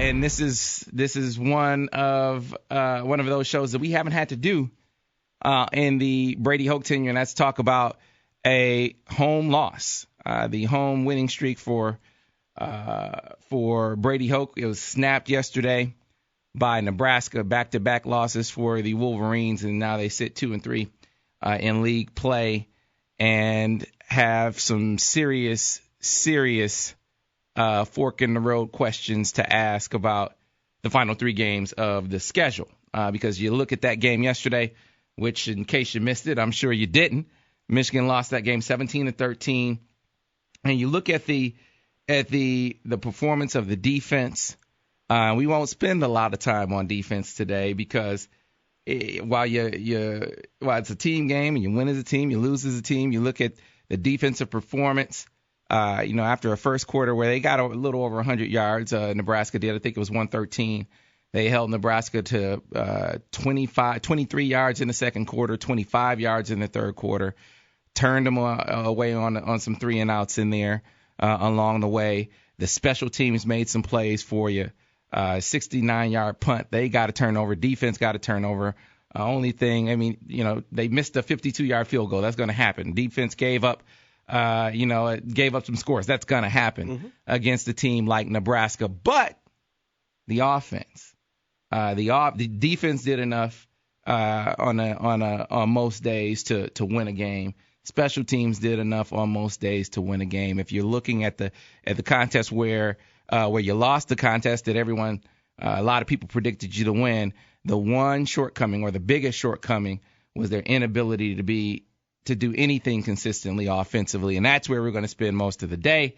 and this is one of those shows that we haven't had to do in the Brady Hoke tenure, and that's talk about a home loss. The home winning streak for Brady Hoke, it was snapped yesterday by Nebraska. Back-to-back losses for the Wolverines, and now they sit 2-3 in league play and have some serious fork in the road questions to ask about the final 3 games of the schedule. Because you look at that game yesterday, which in case you missed it, I'm sure you didn't. Michigan lost that game 17-13, and you look at the performance of the defense. We won't spend a lot of time on defense today because while it's a team game and you win as a team, you lose as a team, you look at the defensive performance. After a first quarter where they got a little over 100 yards, Nebraska did. I think it was 113. They held Nebraska to 23 yards in the second quarter, 25 yards in the third quarter, turned them away on some 3-and-outs in there along the way. The special teams made some plays for you. 69-yard punt. They got a turnover. Defense got a turnover. Only thing, they missed a 52-yard field goal. That's going to happen. Defense gave up some scores. That's going to happen against a team like Nebraska. But the offense, the defense did enough on most days to win a game. Special teams did enough on most days to win a game. If you're looking at the contest where you lost the contest that everyone, a lot of people predicted you to win, the one shortcoming or the biggest shortcoming was their inability to do anything consistently offensively, and that's where we're going to spend most of the day.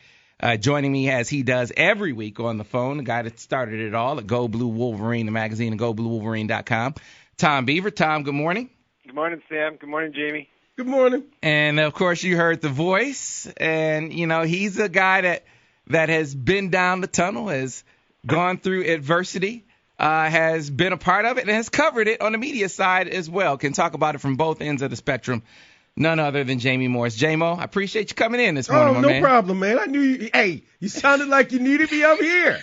Joining me as he does every week on the phone, the guy that started it all at Go Blue Wolverine, the magazine, and GoBlueWolverine.com, Tom Beaver. Tom, good morning. Good morning, Sam. Good morning, Jamie. Good morning. And, of course, you heard the voice, and, he's a guy that has been down the tunnel, has gone through adversity, has been a part of it, and has covered it on the media side as well. Can talk about it from both ends of the spectrum. None other than Jamie Morris. J-Mo, I appreciate you coming in this morning, my man. No problem, man. I knew you. Hey, you sounded like you needed me up here.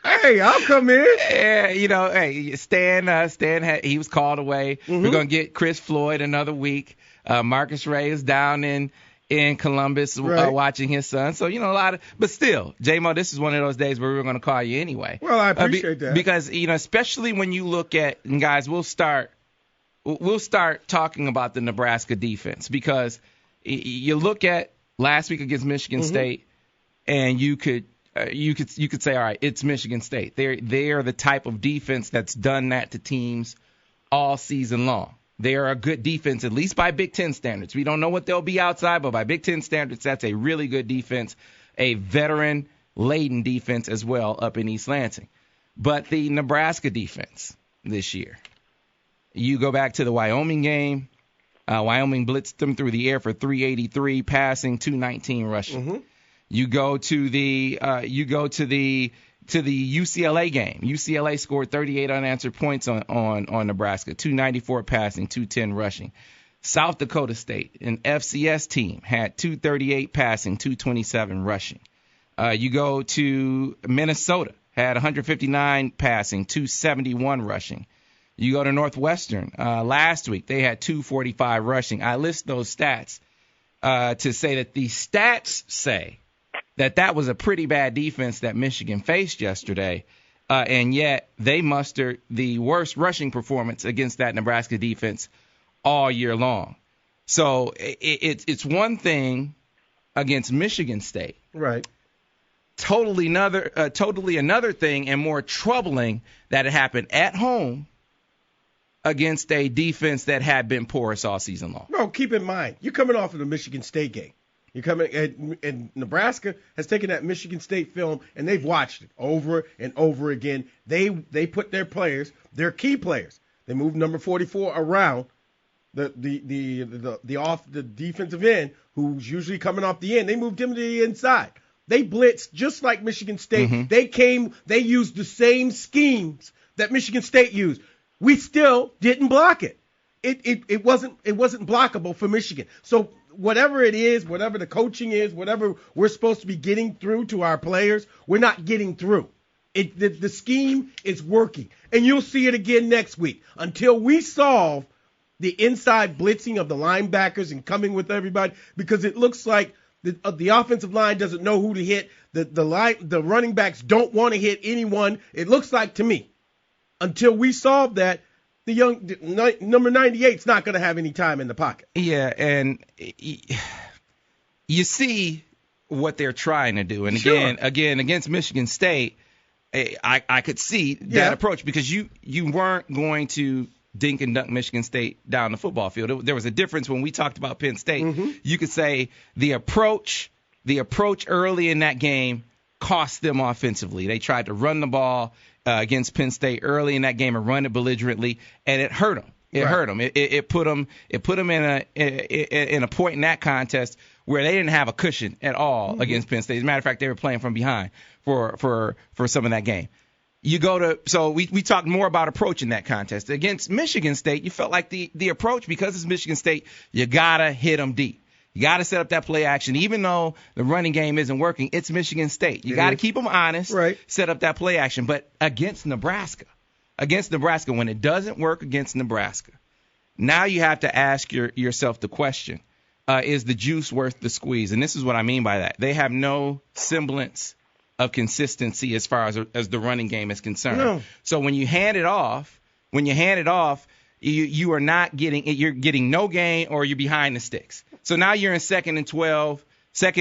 Hey, I'll come in. Yeah, Stan, he was called away. We're going to get Chris Floyd another week. Marcus Ray is down in Columbus watching his son. So, a lot of – but still, J-Mo, this is one of those days where we're going to call you anyway. Well, I appreciate that. Because, especially when you look at – and, guys, we'll start talking about the Nebraska defense because you look at last week against Michigan State, and you could say, all right, it's Michigan State. They are the type of defense that's done that to teams all season long. They are a good defense, at least by Big Ten standards. We don't know what they'll be outside, but by Big Ten standards, that's a really good defense, a veteran-laden defense as well up in East Lansing. But the Nebraska defense this year, you go back to the Wyoming game. Wyoming blitzed them through the air for 383 passing, 219 rushing. You go to the UCLA game. UCLA scored 38 unanswered points on Nebraska, 294 passing, 210 rushing. South Dakota State, an FCS team, had 238 passing, 227 rushing. You go to Minnesota, had 159 passing, 271 rushing. You go to Northwestern. Last week, they had 245 rushing. I list those stats to say that the stats say that was a pretty bad defense that Michigan faced yesterday, and yet they mustered the worst rushing performance against that Nebraska defense all year long. So it's one thing against Michigan State. Right. Totally another thing and more troubling that it happened at home against a defense that had been porous all season long. No, keep in mind, you're coming off of the Michigan State game. You're coming, and Nebraska has taken that Michigan State film and they've watched it over and over again. They put their players, their key players. They moved number 44 around the defensive end, who's usually coming off the end. They moved him to the inside. They blitzed just like Michigan State. They used the same schemes that Michigan State used. We still didn't block it. It wasn't blockable for Michigan. So whatever it is, whatever the coaching is, whatever we're supposed to be getting through to our players, we're not getting through. The scheme is working, and you'll see it again next week until we solve the inside blitzing of the linebackers and coming with everybody, because it looks like the offensive line doesn't know who to hit. The running backs don't want to hit anyone. It looks like to me, until we solve that, number 98 is not going to have any time in the pocket. Yeah, and you see what they're trying to do. And Sure. again, against Michigan State, I could see that approach, because you weren't going to dink and dunk Michigan State down the football field. There was a difference when we talked about Penn State. Mm-hmm. You could say the approach early in that game cost them offensively. They tried to run the ball against Penn State early in that game and run it belligerently, and it hurt them. Hurt them. It put them in a point in that contest where they didn't have a cushion at all against Penn State. As a matter of fact, they were playing from behind for some of that game. So we talked more about approach in that contest. Against Michigan State, you felt like the approach, because it's Michigan State, you gotta hit them deep. You got to set up that play action. Even though the running game isn't working, it's Michigan State. You got to keep them honest, right. Set up that play action. But against Nebraska, when it doesn't work against Nebraska, now you have to ask yourself the question, is the juice worth the squeeze? And this is what I mean by that. They have no semblance of consistency as far as the running game is concerned. No. So when you hand it off, you are not getting it. You're getting no gain, or you're behind the sticks. So now you're in second and 12, third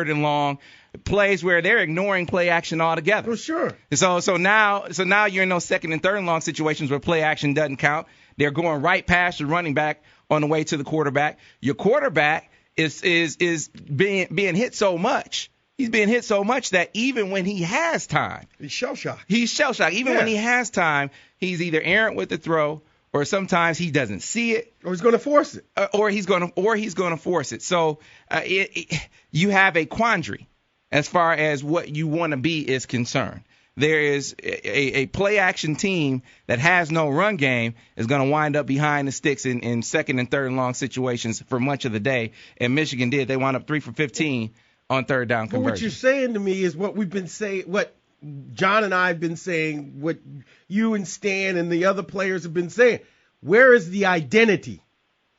and long, plays where they're ignoring play action altogether. For sure. So now you're in those second and third and long situations where play action doesn't count. They're going right past your running back on the way to the quarterback. Your quarterback is being hit so much. He's being hit so much that even when he has time, he's shell-shocked. Even when he has time, he's either errant with the throw, or sometimes he doesn't see it, or he's going to force it, or he's going to force it. So you have a quandary as far as what you want to be is concerned. There is a play action team that has no run game is going to wind up behind the sticks in second and third and long situations for much of the day. And Michigan did. They wound up 3 for 15 on third down conversion. Well, what you're saying to me is what we've been saying, what John and I have been saying, what you and Stan and the other players have been saying. Where is the identity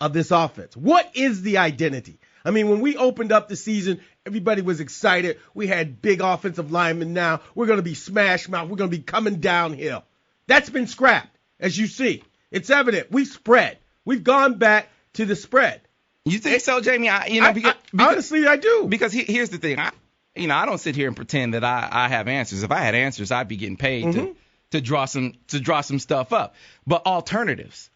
of this offense? What is the identity? I mean, when we opened up the season, everybody was excited. We had big offensive linemen now. We're going to be smash mouth. We're going to be coming downhill. That's been scrapped, as you see. It's evident. We spread. We've gone back to the spread. You think so, Jamie? Honestly, I do. Because here's the thing. I don't sit here and pretend that I have answers. If I had answers, I'd be getting paid to draw some stuff up. But alternatives.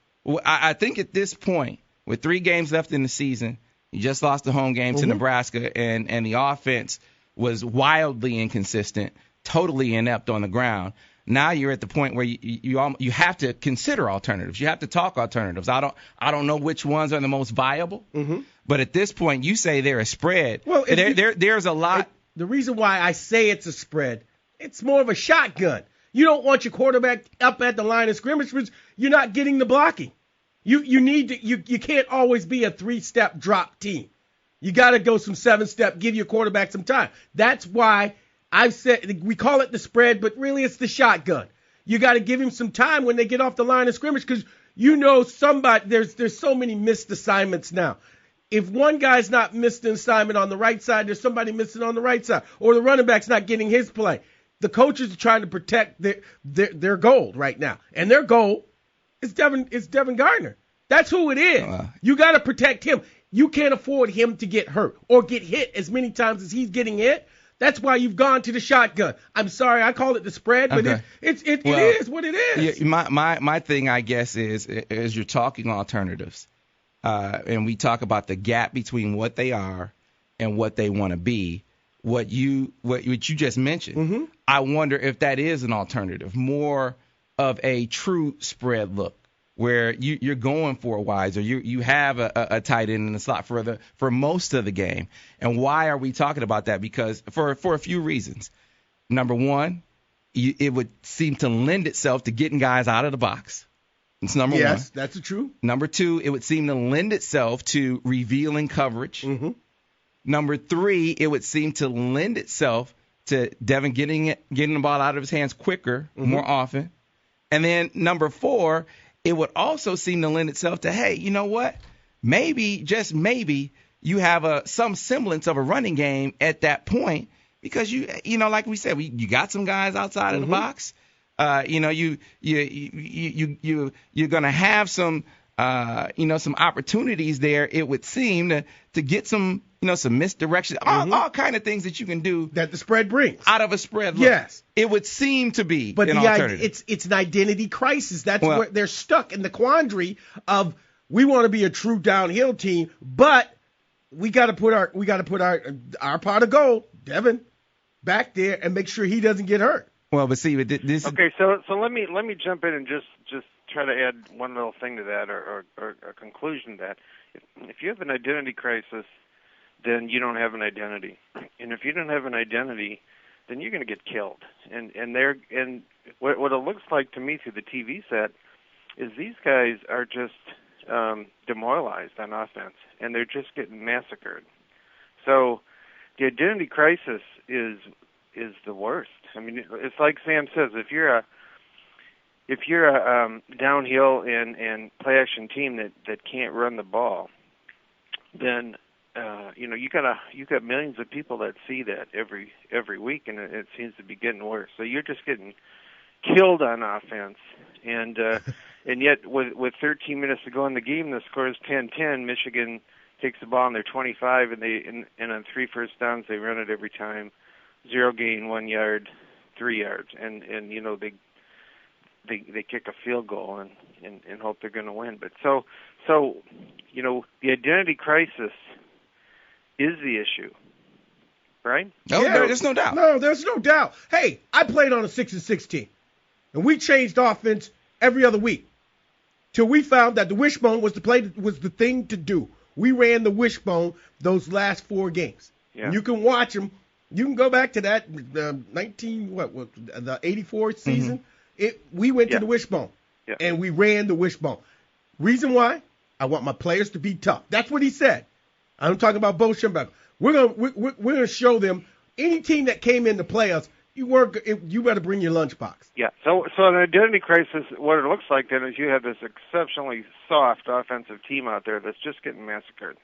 I think at this point, with 3 games left in the season, you just lost the home game to Nebraska, and the offense was wildly inconsistent, totally inept on the ground. Now you're at the point where you have to consider alternatives. You have to talk alternatives. I don't know which ones are the most viable, but at this point you say they're a spread. Well, there's a lot. The reason why I say it's a spread, it's more of a shotgun. You don't want your quarterback up at the line of scrimmage because you're not getting the blocking. You can't always be a 3-step drop team. You got to go some 7-step, give your quarterback some time. That's why I've said we call it the spread, but really it's the shotgun. You got to give him some time when they get off the line of scrimmage because somebody there's so many missed assignments now. If one guy's not missed an assignment on the right side, there's somebody missing on the right side, or the running back's not getting his play. The coaches are trying to protect their gold right now, and their goal is Devin Gardner. That's who it is. You got to protect him. You can't afford him to get hurt or get hit as many times as he's getting hit. That's why you've gone to the shotgun. I'm sorry, I call it the spread, but it is what it is. Yeah, my thing, I guess, is you're talking alternatives, and we talk about the gap between what they are and what they want to be. What you just mentioned, I wonder if that is an alternative, more of a true spread look, where you're going for a wise, or you have a tight end in the slot for most of the game. And why are we talking about that? Because for a few reasons. Number one, it would seem to lend itself to getting guys out of the box. It's number one. Yes, that's true. Number two, it would seem to lend itself to revealing coverage. Number three, it would seem to lend itself to Devin getting the ball out of his hands quicker, more often. And then number 4, it would also seem to lend itself to, hey, you know what? Maybe, just maybe, you have some semblance of a running game at that point because you know, like we said, you got some guys outside of the box. You know, you're gonna have some some opportunities there. It would seem to get some some misdirection, all kind of things that you can do that the spread brings out of a spread. Look, yes, it would seem to be, but an alternative. It's an identity crisis. That's where they're stuck in the quandary of we want to be a true downhill team, but we got to put our pot of gold, Devin, back there and make sure he doesn't get hurt. Well, but see, this. Okay, so let me jump in and just try to add one little thing to that, or a conclusion to that. If you have an identity crisis, then you don't have an identity, and if you don't have an identity, then you're going to get killed. And what it looks like to me through the TV set is these guys are just demoralized on offense, and they're just getting massacred. So the identity crisis is the worst. I mean, it's like Sam says, if you're a downhill and play action team that can't run the ball, then you got millions of people that see that every week, and it seems to be getting worse. So you're just getting killed on offense, and yet with 13 minutes to go in the game, the score is 10-10. Michigan takes the ball on their 25, and on 3 first downs they run it every time. 0 gain, 1 yard, 3 yards, and they kick a field goal and hope they're going to win. But so the identity crisis is the issue, right? No, there's no doubt. No, there's no doubt. Hey, I played on a 6-6 team, and we changed offense every other week till we found that the wishbone was the thing to do. We ran the wishbone those last 4 games. Yeah. And you can watch them. You can go back to that the 84 season. We went to the wishbone, and we ran the wishbone. Reason why? I want my players to be tough. That's what he said. I'm talking about Bo Schembechler. We're gonna show them any team that came in to play us. You better bring your lunchbox. Yeah. So an identity crisis, what it looks like then is you have this exceptionally soft offensive team out there that's just getting massacred.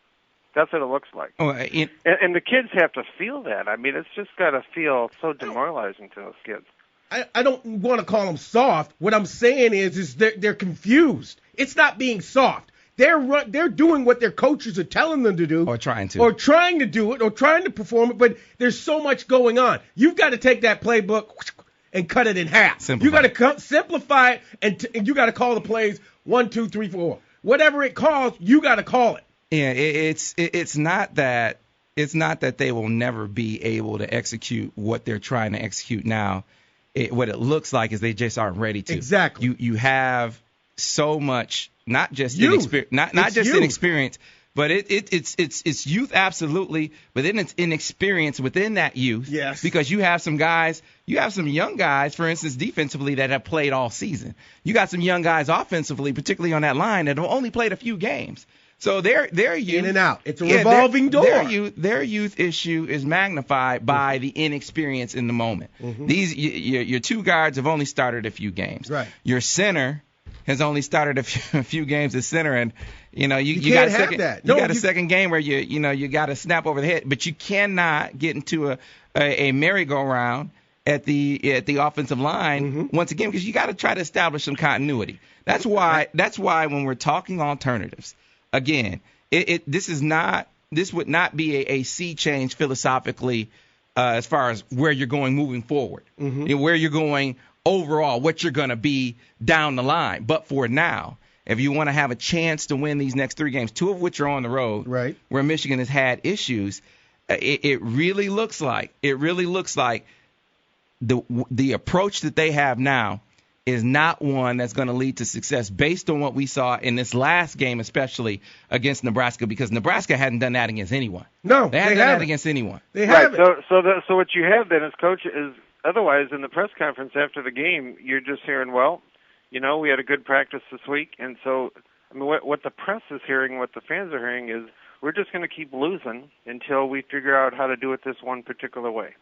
That's what it looks like. Oh, and the kids have to feel that. I mean, it's just got to feel so demoralizing to those kids. I don't want to call them soft. What I'm saying is they're confused. It's not being soft. They're doing what their coaches are telling them to do. Or trying to do it, or trying to perform it, but there's so much going on. You've got to take that playbook and cut it in half. Simplify. You got to simplify it, and you got to call the plays 1, 2, 3, 4. Whatever it calls, you got to call it. Yeah, it's not that they will never be able to execute what they're trying to execute now. What it looks like is they just aren't ready to. Exactly. You have so much, not just inexperience, but it's youth absolutely, but then it's inexperience within that youth. Yes. Because you have some young guys, for instance, defensively that have played all season. You got some young guys offensively, particularly on that line, that have only played a few games. So their youth, in and out. It's a revolving door. Their youth issue is magnified by the inexperience in the moment. Mm-hmm. Your 2 guards have only started a few games. Right. Your center has only started a few games at center, and you got a second game where you got to snap over the head, but you cannot get into a merry-go-round at the offensive line once again, because you got to try to establish some continuity. That's why when we're talking alternatives. Again, this would not be a sea change philosophically as far as where you're going moving forward, where you're going overall, what you're going to be down the line. But for now, if you want to have a chance to win these next 3 games, 2 of which are on the road, right, where Michigan has had issues, it really looks like the approach that they have now is not one that's going to lead to success based on what we saw in this last game, especially against Nebraska, because Nebraska hadn't done that against anyone. No, they hadn't done that against anyone. They haven't. So what you have then as coach is otherwise in the press conference after the game, you're just hearing, well, we had a good practice this week, and so I mean, what the press is hearing, what the fans are hearing is we're just going to keep losing until we figure out how to do it this one particular way.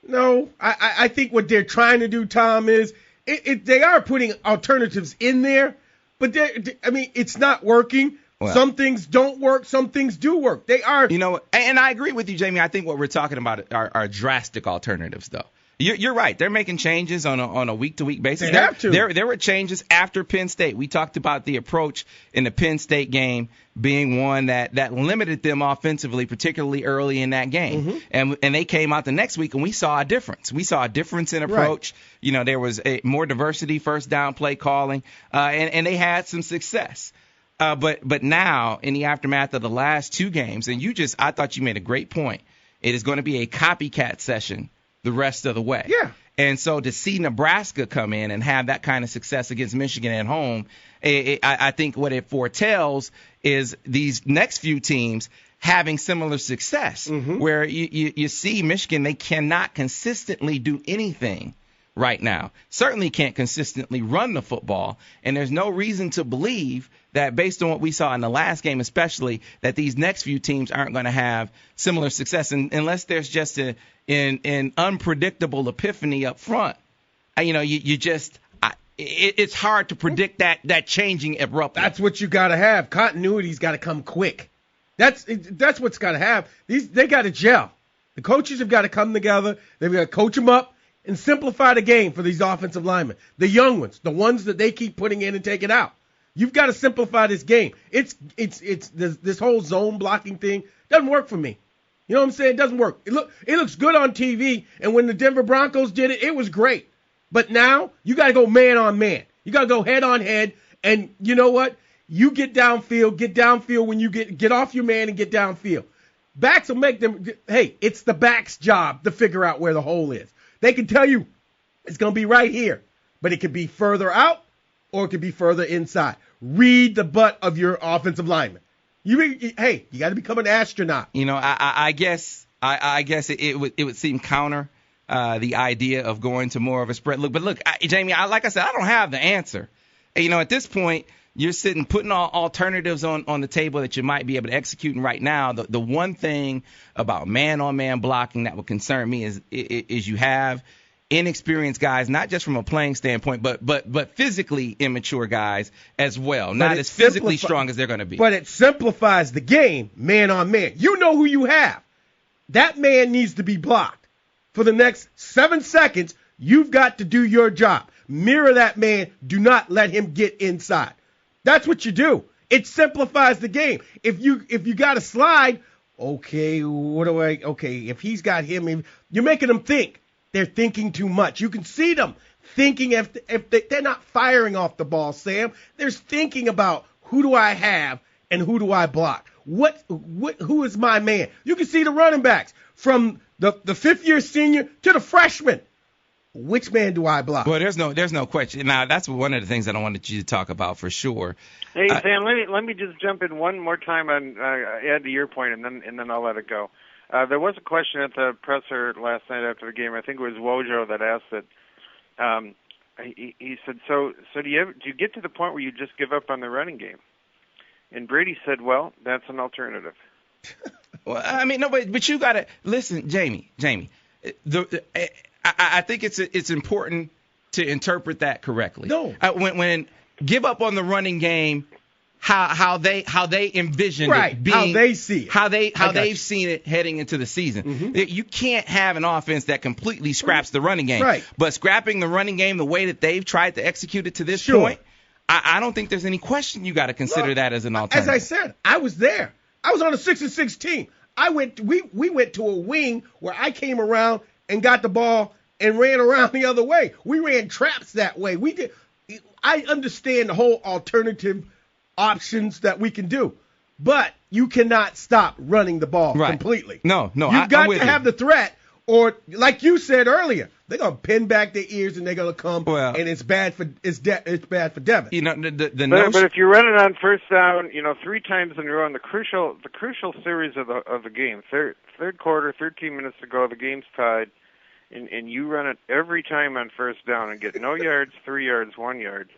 No, I think what they're trying to do, Tom, is they are putting alternatives in there, but it's not working. Well, some things don't work, some things do work. They are. And I agree with you, Jamie. I think what we're talking about are drastic alternatives, though. You're right. They're making changes on a week-to-week basis. They have to. There were changes after Penn State. We talked about the approach in the Penn State game being one that limited them offensively, particularly early in that game. Mm-hmm. And they came out the next week, and we saw a difference. We saw a difference in approach. Right. There was more diversity, first down play calling, and they had some success. But now, in the aftermath of the last two games, and I thought you made a great point. It is going to be a copycat session the rest of the way. Yeah. And so to see Nebraska come in and have that kind of success against Michigan at home, I think what it foretells is these next few teams having similar success, where you see Michigan, they cannot consistently do anything right now. Certainly can't consistently run the football, and there's no reason to believe that based on what we saw in the last game especially, that these next few teams aren't going to have similar success unless there's just an unpredictable epiphany up front. It's hard to predict that changing abruptly. That's what you got to have. Continuity's got to come quick. That's what's got to have. They got to gel. The coaches have got to come together. They've got to coach them up and simplify the game for these offensive linemen. The young ones, the ones that they keep putting in and taking out. You've got to simplify this game. It's this whole zone blocking thing doesn't work for me. You know what I'm saying? It doesn't work. It looks good on TV, and when the Denver Broncos did it, it was great. But now you got to go man on man. You got to go head on head, and you know what? You get downfield when you get off your man and get downfield. Backs will make them. Hey, it's the back's job to figure out where the hole is. They can tell you it's going to be right here, but it could be further out or it could be further inside. Read the butt of your offensive lineman. You got to become an astronaut. I guess it would seem counter the idea of going to more of a spread look. But look, Jamie, like I said, I don't have the answer. At this point, you're sitting putting all alternatives on the table that you might be able to execute. And right now, the one thing about man-on-man blocking that would concern me is you have inexperienced guys, not just from a playing standpoint, but physically immature guys as well, not as physically strong as they're going to be. But it simplifies the game, man-on-man. You know who you have. That man needs to be blocked. For the next 7 seconds, you've got to do your job. Mirror that man. Do not let him get inside. That's what you do. It simplifies the game. If you got to slide, if he's got him, you're making them think. They're thinking too much. You can see them thinking if they're not firing off the ball, Sam. They're thinking about who do I have and who do I block? Who is my man? You can see the running backs from the fifth-year senior to the freshman. Which man do I block? Well, there's no question. Now, that's one of the things that I wanted you to talk about for sure. Hey, Sam, let me just jump in one more time and add to your point, and then I'll let it go. There was a question at the presser last night after the game. I think it was Wojo that asked it. He said, "So do you get to the point where you just give up on the running game?" And Brady said, "Well, that's an alternative." Well, I mean, no, but you got to listen, Jamie. I think it's important to interpret that correctly. No, when give up on the running game, how they envision it being, how they see it, how they've seen it heading into the season. Mm-hmm. You can't have an offense that completely scraps the running game. Right. But scrapping the running game the way that they've tried to execute it to this point, I don't think there's any question you got to consider that as an alternative. As I said, I was there. I was on a 6-6 team. We went to a wing where I came around and got the ball and ran around the other way. We ran traps that way. We did. I understand the whole alternative options that we can do, but you cannot stop running the ball completely. No, you've got to have the threat, or like you said earlier, they're gonna pin back their ears and they're gonna come, and it's bad for Devin. But if you run it on first down, 3 times in a row, and the crucial series of the game, third quarter, 13 minutes to go, the game's tied, and you run it every time on first down and get no yards, 3 yards, 1 yard.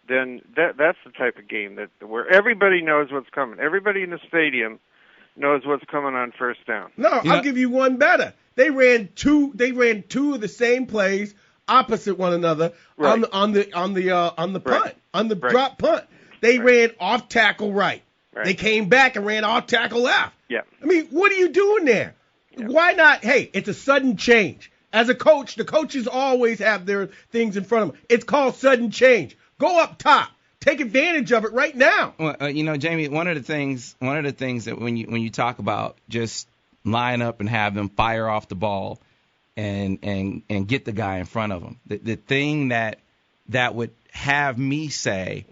Then that's the type of game where everybody knows what's coming. Everybody in the stadium knows what's coming on first down. No, I'll give you one better. They ran two of the same plays opposite one another on the punt, on the drop punt. They ran off tackle right. They came back and ran off tackle left. Yeah. I mean, what are you doing there? Yeah. Why not? Hey, it's a sudden change. As a coach, the coaches always have their things in front of them. It's called sudden change. Go up top. Take advantage of it right now. Well, Jamie, one of the things that when you talk about just line up and have them fire off the ball and get the guy in front of them, the thing that would have me say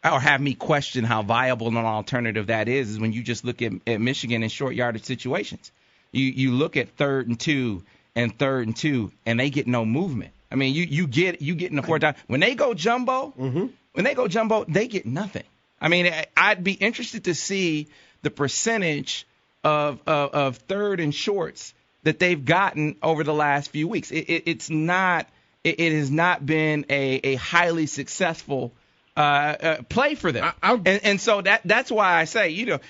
or have me question how viable an alternative that is when you just look at Michigan in short yardage situations. You look at 3rd and 2 and 3rd and 2, and they get no movement. I mean, you get in the 4th down. When they go jumbo, they get nothing. I mean, I'd be interested to see the percentage of 3rd and shorts that they've gotten over the last few weeks. It has not been a highly successful play for them. And so that's why I say,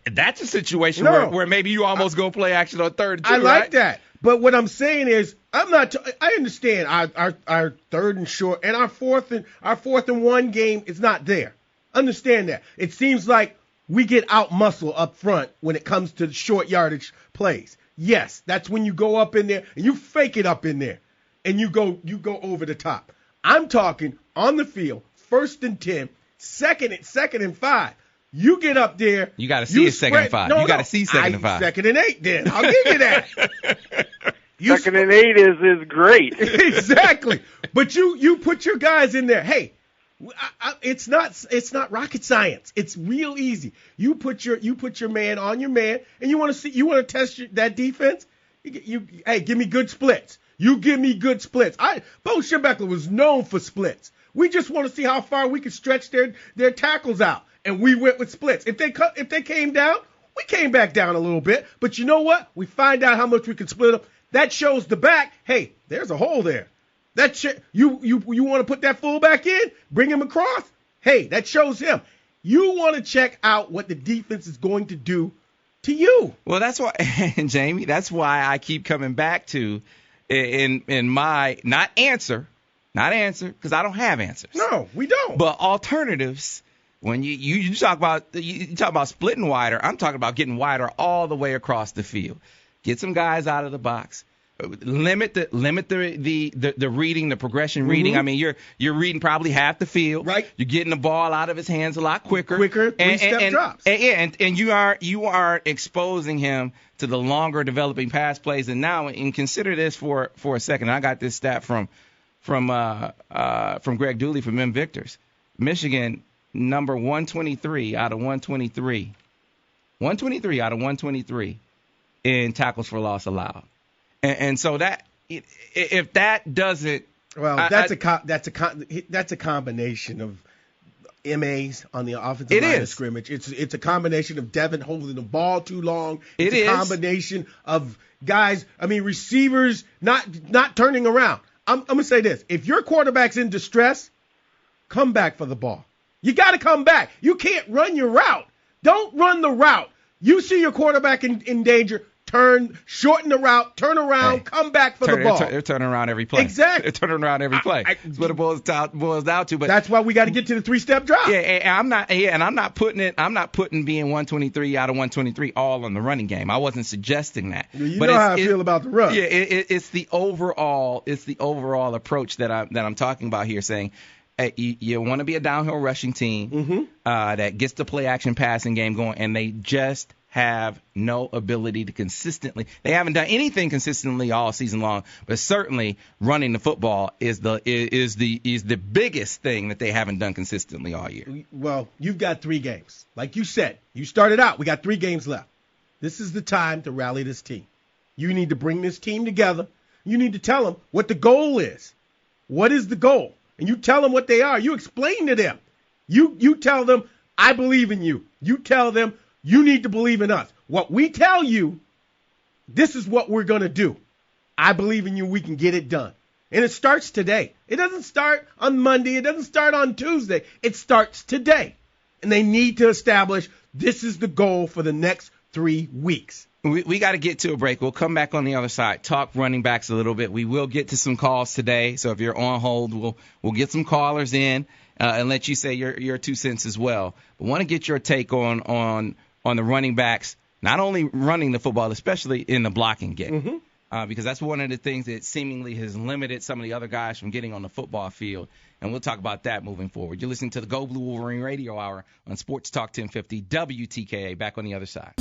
that's a situation where maybe you almost go play action on 3rd and 2. I like that. But what I'm saying is, I understand our 3rd and short and our 4th and 1 game is not there. Understand that. It seems like we get out muscle up front when it comes to short yardage plays. Yes, that's when you go up in there and you fake it up in there and you go over the top. I'm talking on the field, 1st and 10, second and 5. You get up there. You got to see a 2nd and 5. You got to see 2nd and 5. 2nd and 8 then. I'll give you that. 2nd and 8 is great. Exactly. But you put your guys in there. Hey, it's not rocket science. It's real easy. You put your man on your man, and you want to test that defense. Hey, give me good splits. You give me good splits. Bo Schembechler was known for splits. We just want to see how far we can stretch their tackles out. And we went with splits. If they came down, we came back down a little bit. But you know what? We find out how much we can split them. That shows the back. Hey, there's a hole there. You want to put that fullback in, bring him across. Hey, that shows him. You want to check out what the defense is going to do to you. Well, that's why, Jamie. That's why I keep coming back to in my not answer because I don't have answers. No, we don't. But alternatives. When you talk about splitting wider, I'm talking about getting wider all the way across the field. Get some guys out of the box. Limit the reading, the progression reading. I mean, you're reading probably half the field. Right. You're getting the ball out of his hands a lot quicker. Three-step drops. And you are exposing him to the longer developing pass plays. And now, and consider this for a second. I got this stat from Greg Dooley from Invictors. Michigan, number 123 out of 123. 123 out of 123 in tackles for loss allowed. And so that if that doesn't, well, that's a combination of MAs on the offensive line of scrimmage. It's a combination of Devin holding the ball too long. It's a combination of guys. I mean, receivers not turning around. I'm gonna say this: if your quarterback's in distress, come back for the ball. You got to come back. You can't run your route. Don't run the route. You see your quarterback in danger. Shorten the route, turn around, come back for the ball. They're turning around every play. Exactly. They're turning around every play. That's what it boils down to. But that's why we got to get to the 3-step drop. Yeah, and I'm not putting being 123 out of 123 all on the running game. I wasn't suggesting that. You know how I feel about the run. Yeah, it's the overall approach that I'm talking about here, saying you want to be a downhill rushing team that gets the play action passing game going, and they just have no ability to consistently. They haven't done anything consistently all season long, but certainly running the football is the biggest thing that they haven't done consistently all year. Well, you've got 3 games. Like you said, you started out. We got 3 games left. This is the time to rally this team. You need to bring this team together. You need to tell them what the goal is. What is the goal? And you tell them what they are. You explain to them. You tell them, I believe in you. You tell them, you need to believe in us. What we tell you, this is what we're going to do. I believe in you. We can get it done. And it starts today. It doesn't start on Monday. It doesn't start on Tuesday. It starts today. And they need to establish this is the goal for the next 3 weeks. We got to get to a break. We'll come back on the other side, talk running backs a little bit. We will get to some calls today, so if you're on hold, we'll get some callers in and let you say your 2 cents as well. But want to get your take on the running backs, not only running the football, especially in the blocking game, because that's one of the things that seemingly has limited some of the other guys from getting on the football field. And we'll talk about that moving forward. You're listening to the Go Blue Wolverine Radio Hour on Sports Talk 1050 WTKA. Back on the other side.